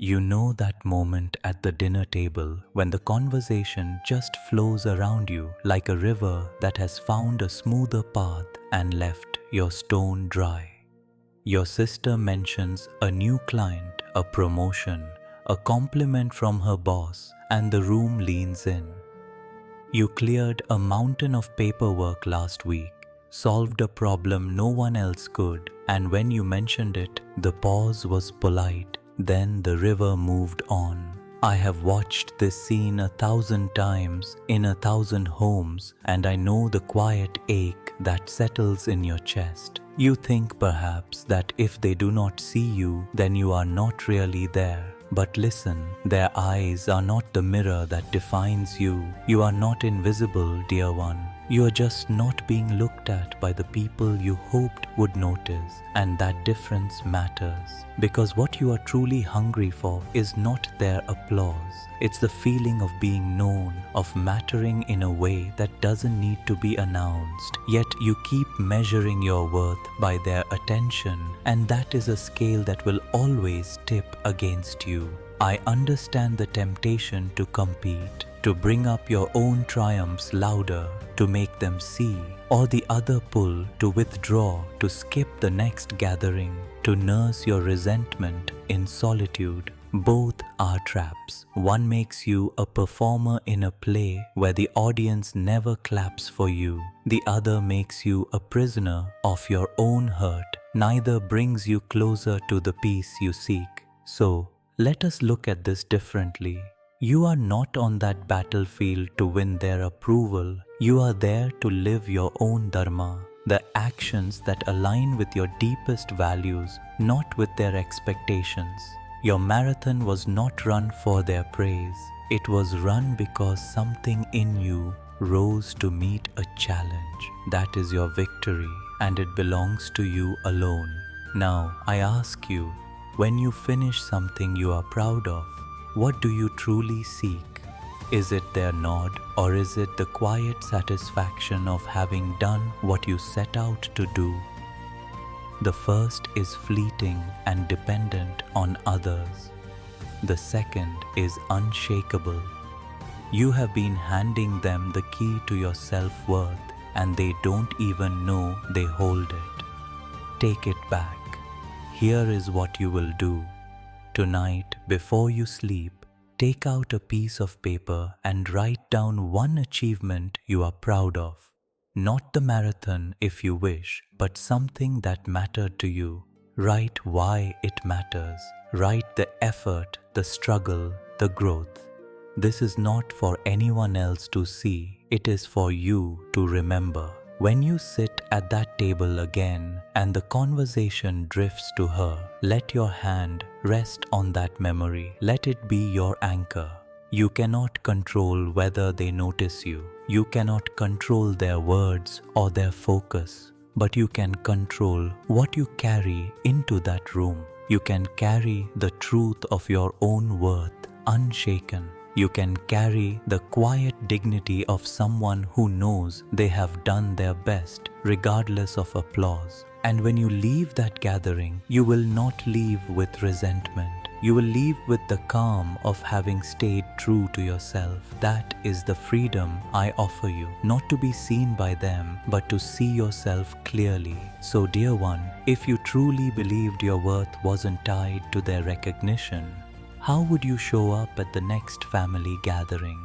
You know that moment at the dinner table when the conversation just flows around you like a river that has found a smoother path and left your stone dry. Your sister mentions a new client, a promotion, a compliment from her boss, and the room leans in. You cleared a mountain of paperwork last week, solved a problem no one else could, and when you mentioned it, the pause was polite. Then the river moved on. I have watched this scene 1,000 times in 1,000 homes, and I know the quiet ache that settles in your chest. You think perhaps that if they do not see you, then you are not really there. But listen, their eyes are not the mirror that defines you. You are not invisible, dear one. You are just not being looked at by the people you hoped would notice, and that difference matters. Because what you are truly hungry for is not their applause. It's the feeling of being known, of mattering in a way that doesn't need to be announced. Yet you keep measuring your worth by their attention, and that is a scale that will always tip against you. I understand the temptation to compete, to bring up your own triumphs louder, to make them see, or the other pull to withdraw, to skip the next gathering, to nurse your resentment in solitude. Both are traps. One makes you a performer in a play where the audience never claps for you. The other makes you a prisoner of your own hurt. Neither brings you closer to the peace you seek. So, let us look at this differently. You are not on that battlefield to win their approval. You are there to live your own Dharma, the actions that align with your deepest values, not with their expectations. Your marathon was not run for their praise. It was run because something in you rose to meet a challenge. That is your victory, and it belongs to you alone. Now, I ask you, when you finish something you are proud of, what do you truly seek? Is it their nod, or is it the quiet satisfaction of having done what you set out to do? The first is fleeting and dependent on others. The second is unshakable. You have been handing them the key to your self-worth, and they don't even know they hold it. Take it back. Here is what you will do. Tonight, before you sleep, take out a piece of paper and write down one achievement you are proud of. Not the marathon if you wish, but something that mattered to you. Write why it matters. Write the effort, the struggle, the growth. This is not for anyone else to see. It is for you to remember. When you sit at that table again and the conversation drifts to her, let your hand rest on that memory. Let it be your anchor. You cannot control whether they notice you. You cannot control their words or their focus, but you can control what you carry into that room. You can carry the truth of your own worth unshaken. You can carry the quiet dignity of someone who knows they have done their best, regardless of applause. And when you leave that gathering, you will not leave with resentment. You will leave with the calm of having stayed true to yourself. That is the freedom I offer you, not to be seen by them, but to see yourself clearly. So, dear one, if you truly believed your worth wasn't tied to their recognition, how would you show up at the next family gathering?